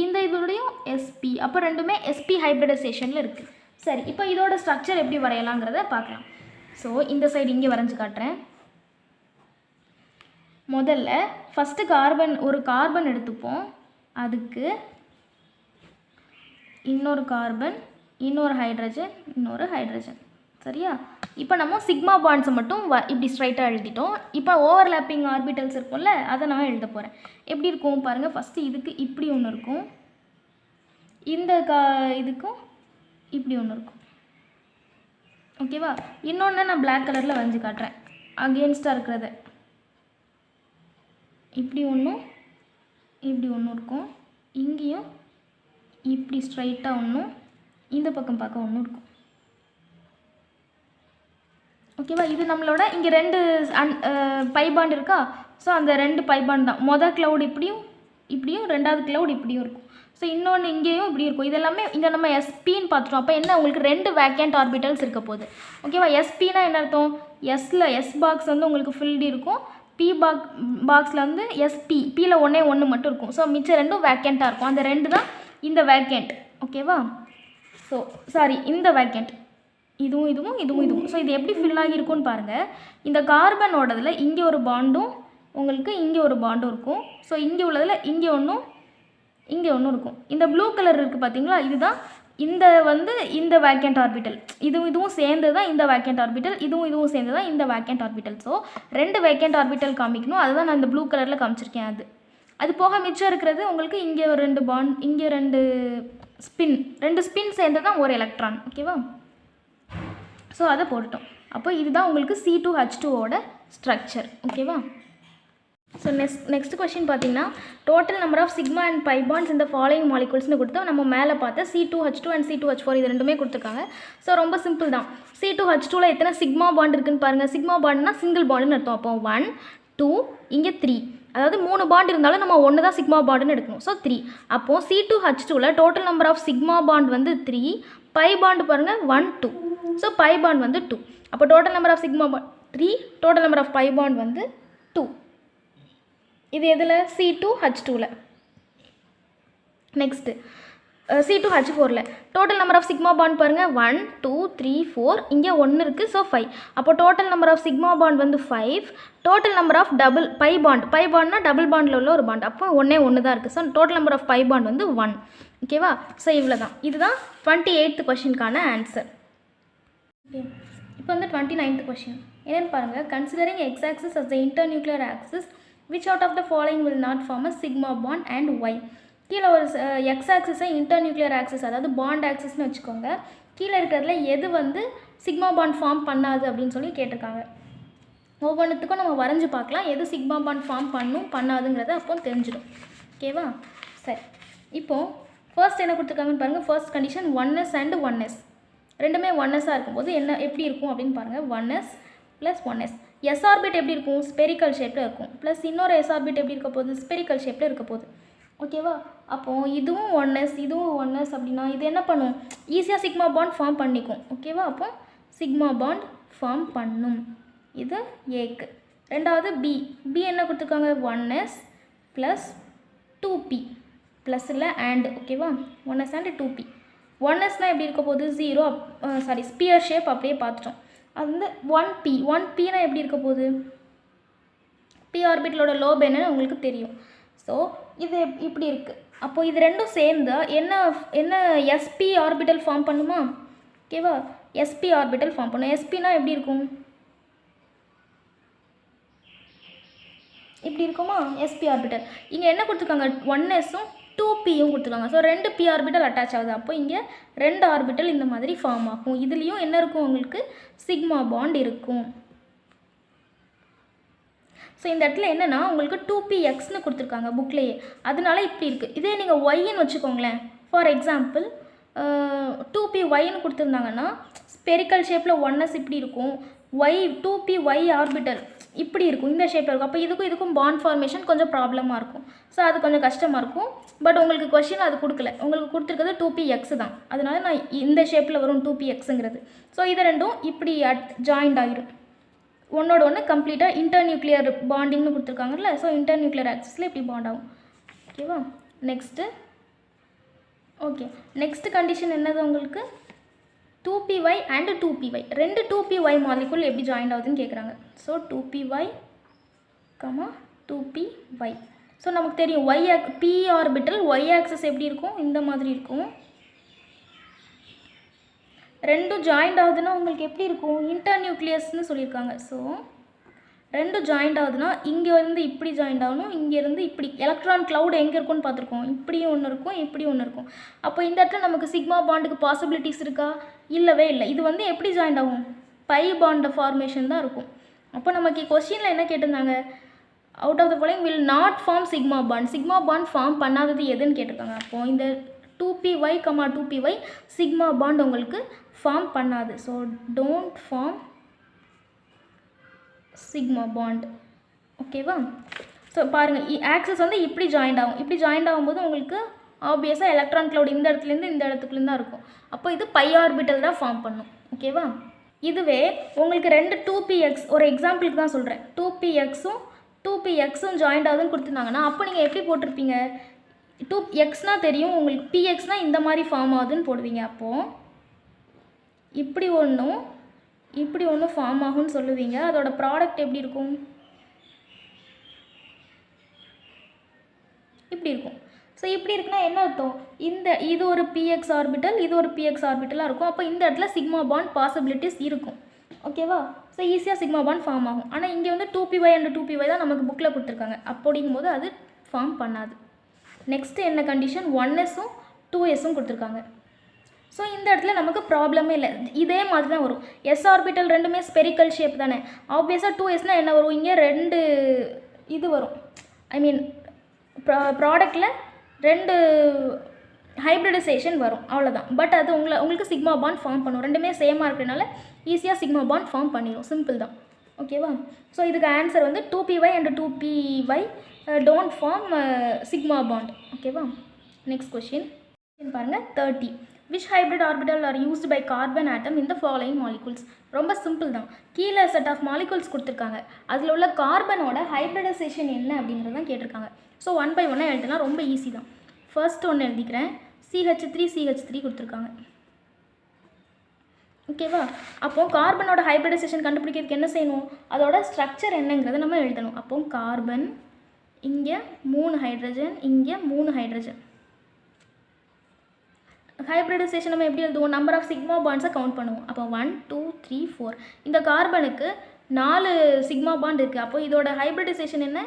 இந்த இதோடையும் sp. அப்போ ரெண்டுமே sp ஹைப்ரிடைசேஷனில் இருக்குது. சரி, இப்போ இதோட ஸ்ட்ரக்சர் எப்படி வரையலாங்கிறத பார்க்கலாம். ஸோ இந்த சைடு இங்கே வரைஞ்சி காட்டுறேன். முதல்ல ஃபஸ்ட்டு ஒரு கார்பன் எடுத்துப்போம். அதுக்கு இன்னொரு கார்பன், இன்னொரு ஹைட்ரஜன், இன்னொரு ஹைட்ரஜன். சரியா? இப்போ நம்ம சிக்மா பாண்ட்ஸை மட்டும் இப்படி ஸ்ட்ரைட்டாக எழுதிட்டோம். இப்போ ஓவர்லேப்பிங் ஆர்பிட்டல்ஸ் இருக்கும்ல, அதை நான் எழுத போகிறேன். எப்படி இருக்கும் பாருங்கள். ஃபஸ்ட்டு இதுக்கு இப்படி ஒன்று இருக்கும், இந்த இதுக்கும் இப்படி ஒன்று இருக்கும். ஓகேவா? இன்னொன்று நான் பிளாக் கலரில் வரைஞ்சி காட்டுறேன். அகெயின்ஸ்டாக இருக்கிறத இப்படி ஒன்றும் இப்படி ஒன்று இருக்கும். இங்கேயும் இப்படி ஸ்ட்ரைட்டாக ஒன்றும், இந்த பக்கம் பார்க்க ஒன்றும் இருக்கும். ஓகேவா. இது நம்மளோட இங்கே 2 பை பாண்ட் இருக்கா. ஸோ அந்த 2 பை பாண்ட் தான். மொதல் க்ளவுட் இப்படியும் இப்படியும், ரெண்டாவது க்ளவுட் இப்படியும் இருக்கும். ஸோ இன்னொன்று இங்கேயும் இப்படி இருக்கும். இது எல்லாமே இங்கே நம்ம எஸ்பின்னு பார்த்துட்டோம். அப்போ என்ன உங்களுக்கு 2 வேக்கண்ட் ஆர்பிட்டல்ஸ் இருக்க போகுது. ஓகேவா. எஸ்பின்னா என்ன அர்த்தம், எஸ் பாக்ஸ் வந்து உங்களுக்கு ஃபில்டு இருக்கும், பி பாக்ஸில் வந்து பியில் 1 மட்டும் இருக்கும். ஸோ மிச்சம் 2 வேக்கண்ட்டாக இருக்கும். அந்த 2 தான் இந்த வேக்கண்ட். ஓகேவா. ஸோ சாரி, இந்த வேக்கண்ட் இதுவும். ஸோ இது எப்படி ஃபில் ஆகியிருக்கும்னு பாருங்கள். இந்த கார்பனோடதில் இங்கே ஒரு பாண்டும் உங்களுக்கு இங்கே ஒரு பாண்டும் இருக்கும். ஸோ இங்கே உள்ளதில் இங்கே ஒன்றும் இருக்கும். இந்த ப்ளூ கலர் இருக்குது பார்த்தீங்களா, இதுதான் இந்த வேக்கண்ட் ஆர்பிட்டல். இதுவும் சேர்ந்து தான் இந்த வேக்கண்ட் ஆர்பிட்டல், இதுவும் சேர்ந்து தான் இந்த vacant orbital. So 2 vacant orbital காமிக்கணும். அதுதான் நான் இந்த ப்ளூ கலரில் காமிச்சிருக்கேன். அது போக மிச்சம் இருக்கிறது உங்களுக்கு இங்கே ஒரு 2 பாண்ட், இங்கே 2 ஸ்பின் சேர்ந்து தான் ஒரு எலக்ட்ரான். ஓகேவா. ஸோ அதை போட்டுட்டோம். அப்போ இதுதான் உங்களுக்கு C2H2ஓட ஸ்ட்ரக்சர். ஓகேவா. ஸோ நெக்ஸ்ட் கொஸ்டின் பார்த்தீங்கன்னா, total number of sigma and pi bonds இந்த ஃபாலோயிங் மாலிகுல்ஸ்னு கொடுத்து நம்ம மேலே பார்த்த C2H2 அண்ட் C2H4 இது ரெண்டுமே கொடுத்துருக்காங்க. ஸோ ரொம்ப சிம்பிள் தான். C2H2ல் எத்தனை சிக்மா பாண்ட் இருக்குன்னு பாருங்கள். சிக்மா பாண்ட்னா சிங்கிள் பாண்டுன்னு அர்த்தம். அப்போ 1 2 இங்கே 3, அதாவது 3 பாண்ட் இருந்தாலும் நம்ம 1 தான் சிக்மா பாண்டுன்னு எடுக்கணும். ஸோ 3. அப்போது C2H2ல் total number of sigma bond வந்து 3, பை பாண்ட் பாருங்கள் 1 2. ஸோ பை பாண்ட் வந்து 2. அப்போ total number of sigma bond 3, total number of pi bond வந்து 2. இது எதில், C2H2ல். நெக்ஸ்ட்டு C2H4ல் total number of sigma bond பாருங்கள் 1 2 3 4, இங்கே 1 இருக்குது. ஸோ 5. அப்போ total number of sigma bond வந்து 5. டோட்டல் நம்பர் ஆஃப் பை பாண்ட்னா டபுள் பாண்டில் உள்ள ஒரு பாண்ட். அப்போ 1 தான் இருக்குது. So total number of pi bond வந்து 1. ஓகேவா. ஸோ இவ்வளோ தான். இதுதான் 28th கொஷினுக்கான ஆன்சர். ஓகே. இப்போ வந்து 29th கொஷின் என்னென்னு பாருங்கள். Considering x axis as the internuclear axis, which out of the following will not form a sigma bond and why? கீழே ஒரு எக்ஸ் ஆக்சிஸை இன்டர்நியூக்ளியர் ஆக்சிஸ், அதாவது பாண்ட் ஆக்சிஸ்னு வச்சுக்கோங்க. கீழே இருக்கிறதுல எது வந்து சிக்மா பாண்ட் ஃபார்ம் பண்ணாது அப்படின்னு சொல்லி கேட்டிருக்காங்க. ஒவ்வொன்றுத்துக்கும் நம்ம வரைஞ்சி பார்க்கலாம், எது சிக்மா பாண்ட் ஃபார்ம் பண்ணாதுங்கிறத அப்போ தெரிஞ்சிடும். ஓகேவா. சரி, இப்போது ஃபர்ஸ்ட் என்ன கொடுத்துருக்காங்கன்னு பாருங்கள். First condition 1s and 1s ரெண்டுமே 1s இருக்கும்போது எப்படி இருக்கும் அப்படின்னு பாருங்கள். 1s + 1s. எஸ் ஆர்பிட் எப்படி இருக்கும், ஸ்பெரிக்கல் ஷேப்பில் இருக்கும். ப்ளஸ் இன்னொரு எஸ் ஆர்பிட் எப்படி இருக்க போகுது, ஸ்பெரிக்கல் ஷேப்பில் இருக்க போகுது. ஓகேவா. அப்போது இதுவும் 1s இதுவும் 1s அப்படின்னா இது என்ன பண்ணும், ஈஸியாக சிக்மா பாண்ட் ஃபார்ம் பண்ணிக்கும். ஓகேவா. அப்போ சிக்மா பாண்ட் ஃபார்ம் பண்ணும். இது ஏக்கு. ரெண்டாவது பி என்ன கொடுத்துருக்காங்க, 1s + 2p ப்ளஸ் இல்லை அண்ட். ஓகேவா. 1s and 2p. 1sனால் எப்படி இருக்க போகுது, 0 ஸ்பியர் ஷேப் அப்படியே பார்த்துட்டோம். அது வந்து 1pனா எப்படி இருக்க போகுது, பி ஆர்பிட்டலோட லோப் என்னன்னு உங்களுக்கு தெரியும். ஸோ இது இப்படி இருக்குது. அப்போது இது ரெண்டும் சேர்ந்து என்ன எஸ்பி ஆர்பிட்டல் ஃபார்ம் பண்ணுமா. ஓகேவா. எஸ்பி ஆர்பிட்டல் ஃபார்ம் பண்ணும். எஸ்பினா எப்படி இருக்கும், இப்படி இருக்குமா எஸ்பி ஆர்பிட்டல். இங்கே என்ன கொடுத்துருக்காங்க, 1sம் 2pயும் கொடுத்துருக்காங்க. ஸோ 2 p ஆர்பிட்டல் அட்டாச் ஆகுது. அப்போ இங்கே 2 ஆர்பிட்டல் இந்த மாதிரி ஃபார்ம் ஆகும். இதுலேயும் என்ன இருக்கும், உங்களுக்கு சிக்மா பாண்ட் இருக்கும். ஸோ இந்த இடத்துல என்னென்னா உங்களுக்கு 2pxன்னு கொடுத்துருக்காங்க புக்லேயே, அதனால இப்படி இருக்குது. இதே நீங்கள் ஒய்ன்னு வச்சுக்கோங்களேன். ஃபார் எக்ஸாம்பிள் 2pyன்னு கொடுத்துருந்தாங்கன்னா ஸ்பெரிக்கல் ஷேப்பில் 1s இப்படி இருக்கும், 2py ஆர்பிட்டல் இப்படி இருக்கும், இந்த ஷேப்பில் இருக்கும். அப்போ இதுக்கும் பாண்ட் ஃபார்மேஷன் கொஞ்சம் ப்ராப்ளமாக இருக்கும். ஸோ அது கொஞ்சம் கஷ்டமாக இருக்கும். பட் உங்களுக்கு கொஷின் அது கொடுக்கல, உங்களுக்கு கொடுத்துருக்கிறது 2px தான். அதனால நான் இந்த ஷேப்பில் வரும் 2pxங்கிறது. ஸோ இது ரெண்டும் இப்படி ஜாயிண்ட் ஆகிடும், ஒன்னோட ஒன்று கம்ப்ளீட்டாக இன்டர்நியூக்ளியர் பாண்டிங்னு கொடுத்துருக்காங்கல்ல. ஸோ இன்டர்நியூக்ளியர் ஆக்சிஸில் இப்படி பாண்ட் ஆகும். ஓகேவா. நெக்ஸ்ட் கண்டிஷன் என்னது உங்களுக்கு, 2py அண்ட் 2py, ரெண்டு 2py மாலிகுல் எப்படி ஜாயின் ஆகுதுன்னு கேட்குறாங்க. So 2py, 2py. ஸோ நமக்கு தெரியும் p ஆர்பிட்டல் y ஆக்சிஸ் எப்படி இருக்கும், இந்த மாதிரி இருக்கும். ரெண்டும் ஜாயிண்ட் ஆகுதுன்னா உங்களுக்கு எப்படி இருக்கும், இன்டர்நியூக்ளியஸ்ன்னு சொல்லியிருக்காங்க. ஸோ ரெண்டும் ஜாயிண்ட் ஆகுதுன்னா இங்கேருந்து இப்படி ஜாயிண்ட் ஆகணும், இங்கேருந்து இப்படி. எலக்ட்ரான் க்ளவுட் எங்கே இருக்குன்னு பார்த்துருக்கோம், இப்படியும் ஒன்று இருக்கும், இப்படியும் ஒன்று இருக்கும். அப்போ இந்த இடத்துல நமக்கு சிக்மா பாண்டுக்கு பாசிபிலிட்டிஸ் இருக்கா, இல்லவே இல்லை. இது வந்து எப்படி ஜாயிண்ட் ஆகும், பை பாண்ட் ஃபார்மேஷன் தான் இருக்கும். அப்போ நமக்கு கொஸ்டினில் என்ன கேட்டிருந்தாங்க, out of the following will not form sigma bond, sigma bond form பண்ணாதது எதுன்னு கேட்டிருக்காங்க. அப்போது இந்த 2py, 2py சிக்மா பாண்ட் உங்களுக்கு ஃபார்ம் பண்ணாது. So don't form sigma bond. ஓகேவா? ஸோ பாருங்கள், ஆக்சஸ் வந்து இப்படி ஜாயிண்ட் ஆகும். இப்படி ஜாயிண்ட் ஆகும்போது உங்களுக்கு ஆப்வியஸாக எலக்ட்ரான் க்ளவுட் இந்த இடத்துலேருந்து இந்த இடத்துக்குலேருந்து தான் இருக்கும். அப்போ இது பை ஆர்பிட்டல் தான் ஃபார்ம் பண்ணும். ஓகேவா? இதுவே உங்களுக்கு 2 2px, ஒரு எக்ஸாம்பிளுக்கு தான் சொல்கிறேன், 2pxும் ஜாயிண்ட் ஆகுதுன்னு கொடுத்துருந்தாங்கன்னா அப்போ நீங்கள் எப்படி போட்டிருப்பீங்க? 2xனால் தெரியும் உங்களுக்கு, pxனால் இந்த மாதிரி ஃபார்ம் ஆகுதுன்னு போடுவீங்க. அப்போது இப்படி ஒன்றும் ஃபார்ம் ஆகும்னு சொல்லுவீங்க. அதோட ப்ராடக்ட் எப்படி இருக்கும்? இப்படி இருக்கும். ஸோ இப்படி இருக்குன்னா என்ன அர்த்தம்? இது ஒரு px ஆர்பிட்டல், இது ஒரு px ஆர்பிட்டலாக இருக்கும். அப்போ இந்த இடத்துல சிக்மா பாண்ட் பாசிபிலிட்டிஸ் இருக்கும். ஓகேவா? ஸோ ஈஸியாக சிக்மா பாண்ட் ஃபார்ம் ஆகும். ஆனால் இங்கே வந்து 2py அண்ட் 2py தான் நமக்கு புக்கில் கொடுத்துருக்காங்க. அப்படிங்கும்போது அது ஃபார்ம் பண்ணாது. நெக்ஸ்ட்டு என்ன கண்டிஷன்? 1sம் 2sம் கொடுத்துருக்காங்க. ஸோ இந்த இடத்துல நமக்கு ப்ராப்ளமே இல்லை. இதே மாதிரி தான் வரும். எஸ் ஆர்பிட்டல் ரெண்டுமே ஸ்பெரிக்கல் ஷேப் தானே. ஆப்வியஸாக 2sனால் என்ன வரும்? இங்கே 2 இது வரும். ஐ மீன் ப்ராடக்டில் 2 ஹைப்ரிடைசேஷன் வரும், அவ்வளோதான். பட் அது உங்களுக்கு சிக்மா பாண்ட் ஃபார்ம் பண்ணும். ரெண்டுமே சேமாக இருக்கிறனால ஈஸியாக சிக்மா பாண்ட் ஃபார்ம் பண்ணிடும். சிம்பிள் தான். ஓகேவா? ஸோ இதுக்கு ஆன்சர் வந்து 2py and 2py don't form sigma bond. ஓகேவா? நெக்ஸ்ட் கொஷின் பாருங்கள், 30. Which hybrid orbital are used by carbon atom in the following molecules? ரொம்ப சிம்பிள் தான். கீழே செட் ஆஃப் மாலிகூல்ஸ் கொடுத்துருக்காங்க. அதில் உள்ள கார்பனோட ஹைப்ரிடைசேஷன் என்ன அப்படிங்கிறது தான் கேட்டிருக்காங்க. ஸோ 1 by 1 எழுதலாம், ரொம்ப ஈஸி தான். ஃபர்ஸ்ட் ஒன்று எழுதிக்கிறேன், CH3 கொடுத்துருக்காங்க. ஓகேவா? அப்போது கார்பனோட ஹைப்ரிடைசேஷன் கண்டுபிடிக்கிறதுக்கு என்ன செய்யணும்? அதோட ஸ்ட்ரக்சர் என்னங்கிறத நம்ம எழுதணும். அப்போது கார்பன், இங்கே 3 ஹைட்ரஜன், இங்கே 3 ஹைட்ரஜன். ஹைப்ரிடைசேஷன் நம்ம எப்படி எழுதுவோம்? நம்பர் ஆஃப் சிக்மா பாண்ட்ஸை கவுண்ட் பண்ணுவோம். அப்போ 1 2 3 4. இந்த கார்பனுக்கு 4 சிக்மா பாண்ட் இருக்குது. அப்போ இதோட ஹைப்ரிடைசேஷன் என்ன?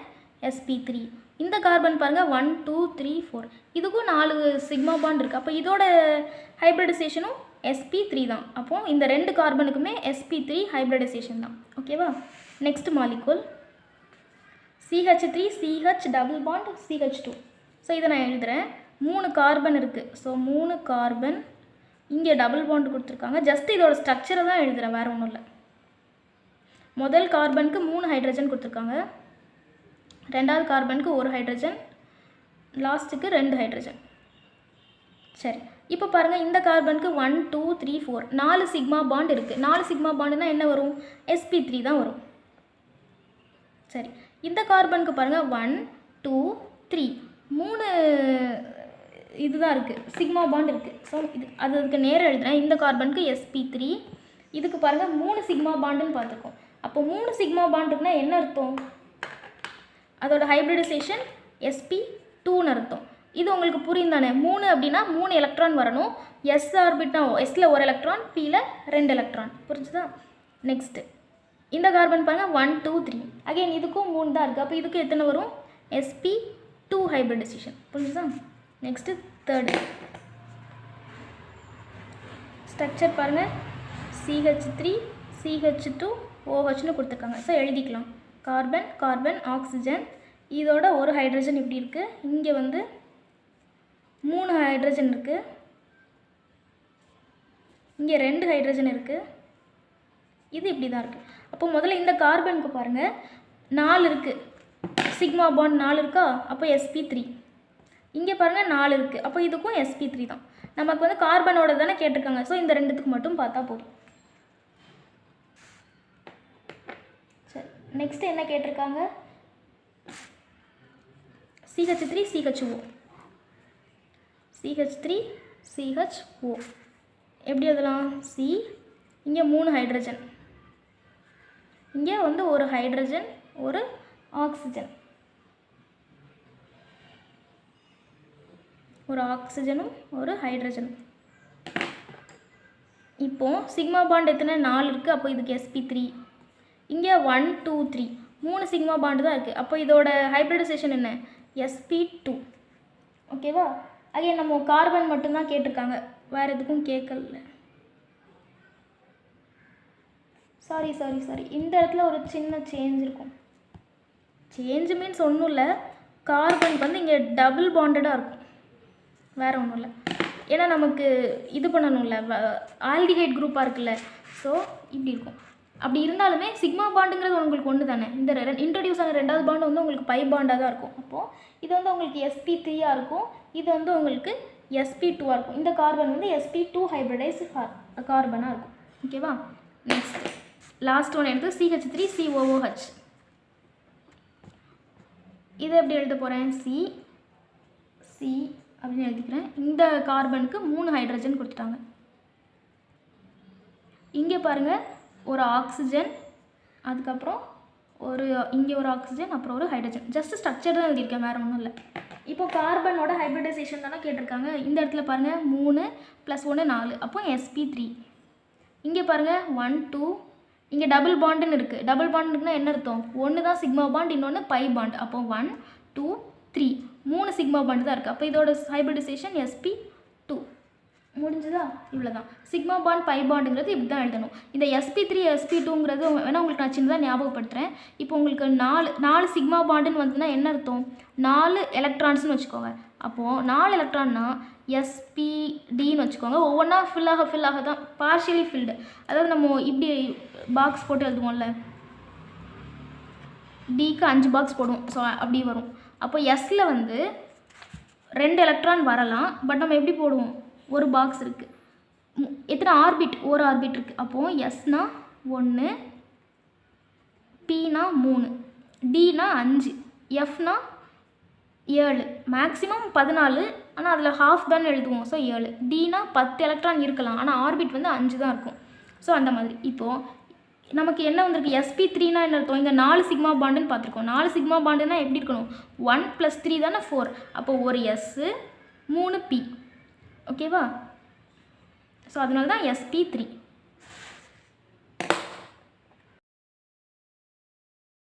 sp3. இந்த கார்பன் பாருங்கள் 1 2 3 4. இதுக்கும் 4 சிக்மா பாண்ட் இருக்குது. அப்போ இதோட ஹைப்ரிடைசேஷனும் sp3 தான். அப்போது இந்த 2 கார்பனுக்குமே sp3 ஹைப்ரிடைசேஷன் தான். ஓகேவா? Next molecule CH3 CH double bond CH2. So இதை நான் எழுதுகிறேன். 3 கார்பன் இருக்குது. ஸோ 3 கார்பன், இங்கே டபுள் பாண்ட் கொடுத்துருக்காங்க. ஜஸ்ட் இதோட ஸ்ட்ரக்சரை தான் எழுதுகிறேன், வேறு ஒன்றும் இல்லை. முதல் கார்பனுக்கு 3 ஹைட்ரஜன் கொடுத்துருக்காங்க, ரெண்டாவது கார்பனுக்கு 1 ஹைட்ரஜன், லாஸ்ட்டுக்கு 2 ஹைட்ரஜன். சரி, இப்போ பாருங்கள், இந்த கார்பனுக்கு 1 2 3 4 4 சிக்மா பாண்ட் இருக்குது. 4 சிக்மா பாண்டுனா என்ன வரும்? sp3 தான் வரும். சரி, இந்த கார்பனுக்கு பாருங்கள் 1 2 3 3 இதுதான் இருக்குது, சிக்மா பாண்ட் இருக்குது. ஸோ அதுக்கு நேரம் எழுதுறேன். இந்த கார்பனுக்கு sp3, இதுக்கு பாருங்கள் 3 சிக்மா பாண்டுன்னு பார்த்துருக்கோம். அப்போ 3 சிக்மா பாண்டுக்குனா என்ன அர்த்தம்? அதோட ஹைப்ரிடைசேஷன் sp2ன்னு அர்த்தம். இது உங்களுக்கு புரியும் தானே? 3 அப்படின்னா 3 எலக்ட்ரான் வரணும். எஸ் ஆர்பிட்னா எஸ்ல 1 எலக்ட்ரான், பியில் 2 எலக்ட்ரான். புரிஞ்சுதா? நெக்ஸ்ட்டு இந்த கார்பன் பாருங்கள் 1 2 3. அகைன் இதுக்கும் 3 தான் இருக்குது. அப்போ இதுக்கு எத்தனை வரும்? sp2 hybridisation. புரிஞ்சுதா? நெக்ஸ்ட்டு தேர்டு ஸ்ட்ரக்சர் பாருங்கள், CH3 CH2 OHன்னு கொடுத்துருக்காங்க. ஸோ எழுதிக்கலாம். கார்பன் கார்பன் ஆக்சிஜன், இதோட 1 ஹைட்ரஜன் இப்படி இருக்குது. இங்கே வந்து 3 ஹைட்ரஜன் இருக்குது, இங்கே 2 ஹைட்ரஜன் இருக்குது, இது இப்படி தான் இருக்குது. அப்போ முதல்ல இந்த கார்பனுக்கு பாருங்கள் 4 இருக்குது, சிக்மா பாண்ட் 4 இருக்கா? அப்போ sp3. இங்கே பாருங்கள் 4 இருக்குது. அப்போ இதுக்கும் sp3 தான். நமக்கு வந்து கார்பனோட தானே கேட்டிருக்காங்க. ஸோ இந்த ரெண்டுத்துக்கு மட்டும் பார்த்தா போதும். சரி, நெக்ஸ்ட்டு என்ன கேட்டிருக்காங்க? CH3 CHO. CH3 CHO எப்படி அதெல்லாம்? C, இங்கே 3 ஹைட்ரஜன், இங்கே வந்து 1 ஹைட்ரஜன் 1 ஆக்சிஜன், ஒரு ஆக்சிஜனும் 1 ஹைட்ரஜனும். இப்போது சிக்மா பாண்ட் எத்தனை? 4 இருக்குது. அப்போ இதுக்கு sp3. இங்கே 1 2 3 3 சிக்மா பாண்டு தான் இருக்குது. அப்போ இதோட ஹைப்ரிடைசேஷன் என்ன? sp2. ஓகேவா? அகைன் நம்ம கார்பன் மட்டும்தான் கேட்டிருக்காங்க, வேறு எதுக்கும் கேட்கல. சாரி இந்த இடத்துல ஒரு சின்ன சேஞ்ச் இருக்கும். சேஞ்சு மீன்ஸ் ஒன்றும் இல்லை, கார்பனுக்கு வந்து இங்கே டபுள் பாண்டடாக இருக்கும், வேறு ஒன்றும் இல்லை. ஏன்னா நமக்கு இது பண்ணணும்ல, ஆல்டிஹைட் குரூப்பாக இருக்குல்ல, ஸோ இப்படி இருக்கும். அப்படி இருந்தாலுமே சிக்மா பாண்டுங்கிறது உங்களுக்கு ஒன்று தானே. இந்த இன்ட்ரடியூஸ் ஆன ரெண்டாவது பாண்டு வந்து உங்களுக்கு பை பாண்டாக தான் இருக்கும். அப்போது இது வந்து உங்களுக்கு sp3 இருக்கும், இது வந்து உங்களுக்கு sp2 இருக்கும். இந்த கார்பன் வந்து sp2 ஹைப்ரிடைஸ்டு கார்பனாக இருக்கும். ஓகேவா. நெக்ஸ்ட் லாஸ்ட் ஒன் எடுத்து CH3COOH. இதை எப்படி எழுத போகிறேன், C அப்படின்னு எழுதிக்கிறேன். இந்த கார்பனுக்கு 3 ஹைட்ரஜன் கொடுத்துட்டாங்க. இங்கே பாருங்கள் ஒரு ஆக்சிஜன், அதுக்கப்புறம் இங்கே ஒரு ஆக்சிஜன், அப்புறம் ஒரு ஹைட்ரஜன். ஜஸ்ட் ஸ்ட்ரக்சர் தான் எழுதியிருக்கேன், வேறு ஒன்றும் இல்லை. இப்போ கார்பனோட ஹைப்ரிடைசேஷன் தானே கேட்டிருக்காங்க. இந்த இடத்துல பாருங்கள் 3 + 1 4, அப்போ sp3. இங்கே பாருங்கள் 1 2, இங்கே டபுள் பாண்டுன்னு இருக்குது. டபுள் பாண்டுக்குன்னா என்ன அர்த்தம், ஒன்று தான் சிக்மா பாண்ட், இன்னொன்று பை பாண்ட். அப்போ 1 2 3 3 சிக்மா பாண்டு தான் இருக்குது. அப்போ இதோட ஹைப்ரிடைசேஷன் sp2. முடிஞ்சுதா, இவ்வளோ தான். சிக்மா பாண்ட் பை பாண்டுங்கிறது இப்படி தான் எழுதணும். இந்த sp3 sp2ங்கிறது வேணால் உங்களுக்கு நான் சின்னதாக ஞாபகப்படுத்துகிறேன். இப்போ உங்களுக்கு 4 சிக்மா பாண்டுன்னு வந்துன்னா என்ன அர்த்தம், 4 எலக்ட்ரான்ஸ்னு வச்சுக்கோங்க. அப்போது 4 எலக்ட்ரான்னா sp(d)ன்னு வச்சுக்கோங்க. ஒவ்வொன்றா ஃபில்லாக தான், பார்ஷியலி ஃபில்டு. அதாவது நம்ம இப்படி பாக்ஸ் போட்டு எழுதுவோம்ல, டிக்கு 5 பாக்ஸ் போடுவோம். ஸோ அப்படி வரும். அப்போ எஸ்ஸில் வந்து 2 எலக்ட்ரான் வரலாம், பட் நம்ம எப்படி போடுவோம், ஒரு பாக்ஸ் இருக்குது. எத்தனை ஆர்பிட், ஒரு ஆர்பிட் இருக்குது. அப்போது எஸ்னா 1, பினா 3, டினா 5, எஃப்னா 7, மேக்ஸிமம் 14, ஆனால் அதில் ஹாஃப் தான் எழுதுவோம். ஸோ 7. டினா 10 எலக்ட்ரான் இருக்கலாம், ஆனால் ஆர்பிட் வந்து 5 தான் இருக்கும். ஸோ அந்த மாதிரி. இப்போது நமக்கு என்ன வந்திருக்கு, sp3னா என்ன அர்த்தம், இங்கே 4 சிக்மா பாண்டுன்னு பார்த்துருக்கோம். 4 சிக்மா பாண்டுன்னா எப்படி இருக்கணும், 1 + 3 தானே 4. அப்போ ஒரு எஸ்ஸு 3 பி. ஓகேவா. ஸோ அதனால தான் sp3.